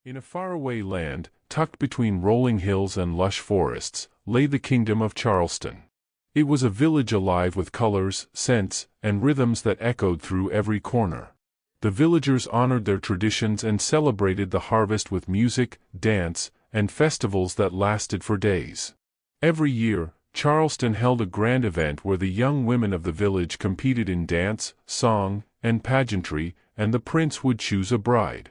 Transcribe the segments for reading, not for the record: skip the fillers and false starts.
In a faraway land, tucked between rolling hills and lush forests, lay the kingdom of Charleston. It was a village alive with colors, scents, and rhythms that echoed through every corner. The villagers honored their traditions and celebrated the harvest with music, dance, and festivals that lasted for days. Every year, Charleston held a grand event where the young women of the village competed in dance, song, and pageantry, and the prince would choose a bride.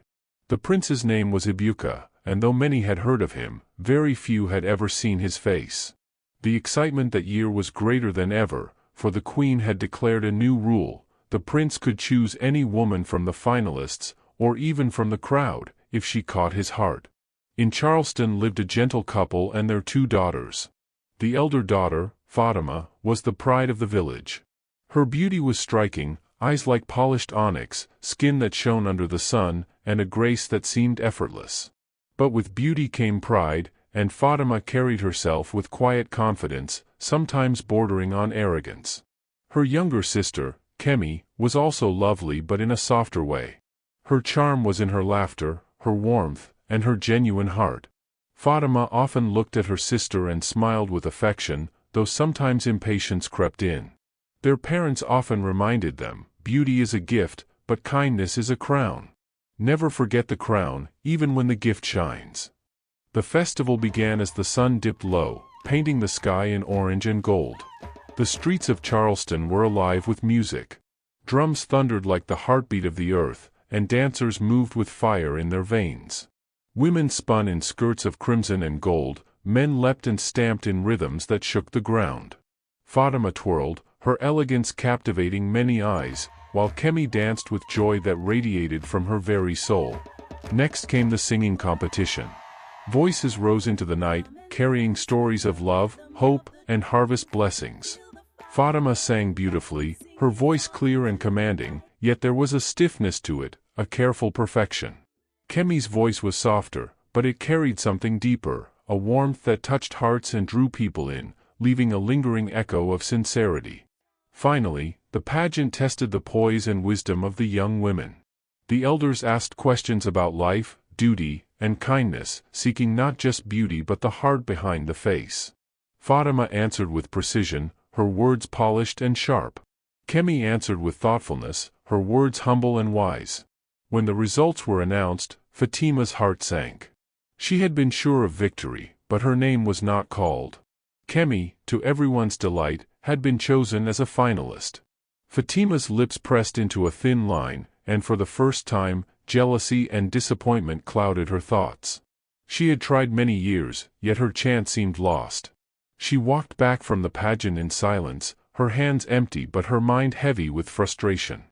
The prince's name was Ibuka, and though many had heard of him, very few had ever seen his face. The excitement that year was greater than ever, for the queen had declared a new rule: the prince could choose any woman from the finalists, or even from the crowd, if she caught his heart. In Charleston lived a gentle couple and their 2 daughters. The elder daughter, Fatima, was the pride of the village. Her beauty was striking, eyes like polished onyx, skin that shone under the sun, and a grace that seemed effortless. But with beauty came pride, and Fatima carried herself with quiet confidence, sometimes bordering on arrogance. Her younger sister, Kemi, was also lovely but in a softer way. Her charm was in her laughter, her warmth, and her genuine heart. Fatima often looked at her sister and smiled with affection, though sometimes impatience crept in. Their parents often reminded them, "Beauty is a gift, but kindness is a crown. Never forget the crown, even when the gift shines." The festival began as the sun dipped low, painting the sky in orange and gold. The streets of Charleston were alive with music. Drums thundered like the heartbeat of the earth, and dancers moved with fire in their veins. Women spun in skirts of crimson and gold, men leapt and stamped in rhythms that shook the ground. Fatima twirled, her elegance captivating many eyes, while Kemi danced with joy that radiated from her very soul. Next came the singing competition. Voices rose into the night, carrying stories of love, hope, and harvest blessings. Fatima sang beautifully, her voice clear and commanding, yet there was a stiffness to it, a careful perfection. Kemi's voice was softer, but it carried something deeper, a warmth that touched hearts and drew people in, leaving a lingering echo of sincerity. Finally, the pageant tested the poise and wisdom of the young women. The elders asked questions about life, duty, and kindness, seeking not just beauty but the heart behind the face. Fatima answered with precision, her words polished and sharp. Kemi answered with thoughtfulness, her words humble and wise. When the results were announced, Fatima's heart sank. She had been sure of victory, but her name was not called. Kemi, to everyone's delight, had been chosen as a finalist. Fatima's lips pressed into a thin line, and for the first time, jealousy and disappointment clouded her thoughts. She had tried many years, yet her chance seemed lost. She walked back from the pageant in silence, her hands empty but her mind heavy with frustration.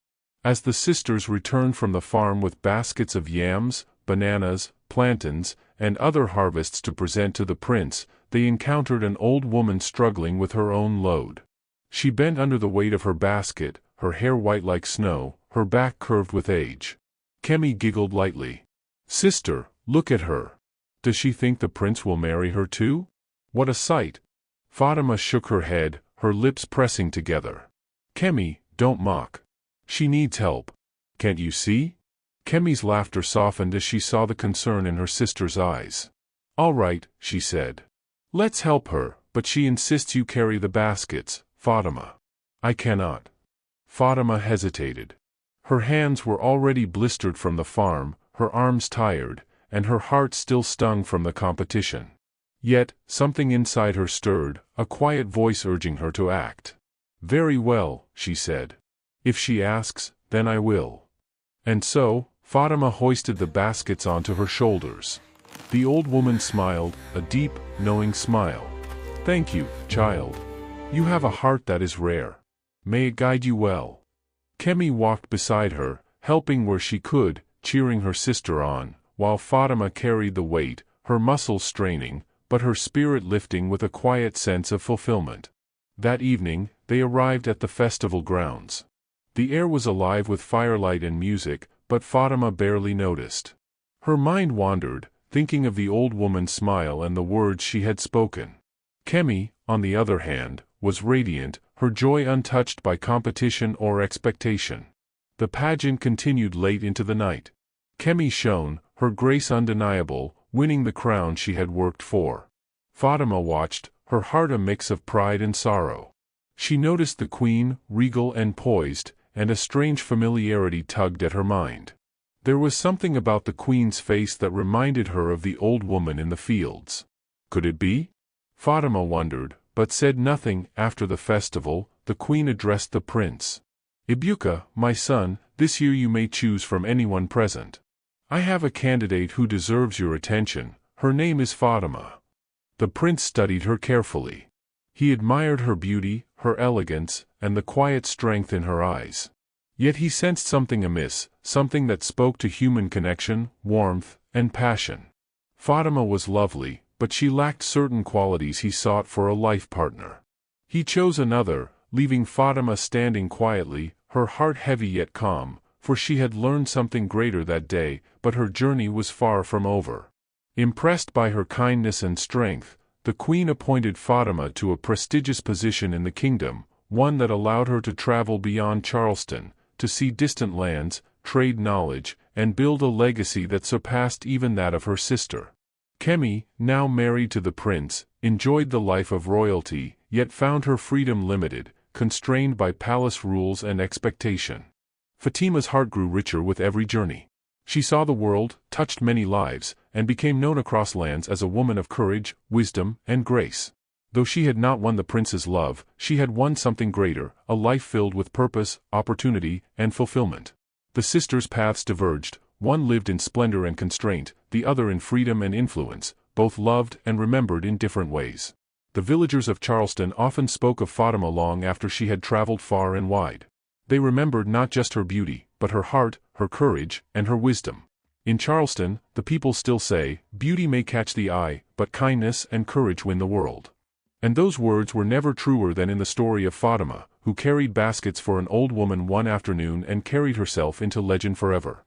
As the sisters returned from the farm with baskets of yams, bananas, plantains, and other harvests to present to the prince, they encountered an old woman struggling with her own load. She bent under the weight of her basket, her hair white like snow, her back curved with age. Kemi giggled lightly. "Sister, look at her. Does she think the prince will marry her too? What a sight!" Fatima shook her head, her lips pressing together. "Kemi, don't mock. She needs help. Can't you see?" Kemi's laughter softened as she saw the concern in her sister's eyes. "All right," she said. "Let's help her, but she insists you carry the baskets, Fatima." "I cannot." Fatima hesitated. Her hands were already blistered from the farm, her arms tired, and her heart still stung from the competition. Yet, something inside her stirred, a quiet voice urging her to act. "Very well," she said. "If she asks, then I will." And so, Fatima hoisted the baskets onto her shoulders. The old woman smiled, a deep, knowing smile. "Thank you, child. You have a heart that is rare. May it guide you well." Kemi walked beside her, helping where she could, cheering her sister on, while Fatima carried the weight, her muscles straining, but her spirit lifting with a quiet sense of fulfillment. That evening, they arrived at the festival grounds. The air was alive with firelight and music, but Fatima barely noticed. Her mind wandered, thinking of the old woman's smile and the words she had spoken. Kemi, on the other hand, was radiant, her joy untouched by competition or expectation. The pageant continued late into the night. Kemi shone, her grace undeniable, winning the crown she had worked for. Fatima watched, her heart a mix of pride and sorrow. She noticed the queen, regal and poised, and a strange familiarity tugged at her mind. There was something about the queen's face that reminded her of the old woman in the fields. Could it be? Fatima wondered, but said nothing. After the festival, the queen addressed the prince. Ibuka, my son, this year you may choose from anyone present. I have a candidate who deserves your attention. Her name is Fatima. The prince studied her carefully. He admired her beauty, her elegance, and the quiet strength in her eyes. Yet he sensed something amiss, something that spoke to human connection, warmth, and passion. Fatima was lovely, but she lacked certain qualities he sought for a life partner. He chose another, leaving Fatima standing quietly, her heart heavy yet calm, for she had learned something greater that day, but her journey was far from over. Impressed by her kindness and strength, the queen appointed Fatima to a prestigious position in the kingdom, one that allowed her to travel beyond Charleston, to see distant lands, trade knowledge, and build a legacy that surpassed even that of her sister. Kemi, now married to the prince, enjoyed the life of royalty, yet found her freedom limited, constrained by palace rules and expectation. Fatima's heart grew richer with every journey. She saw the world, touched many lives, and became known across lands as a woman of courage, wisdom, and grace. Though she had not won the prince's love, she had won something greater, a life filled with purpose, opportunity, and fulfillment. The sisters' paths diverged, one lived in splendor and constraint, the other in freedom and influence, both loved and remembered in different ways. The villagers of Charleston often spoke of Fatima long after she had traveled far and wide. They remembered not just her beauty, but her heart, her courage, and her wisdom. In Charleston, the people still say, "Beauty may catch the eye, but kindness and courage win the world." And those words were never truer than in the story of Fatima, who carried baskets for an old woman one afternoon and carried herself into legend forever.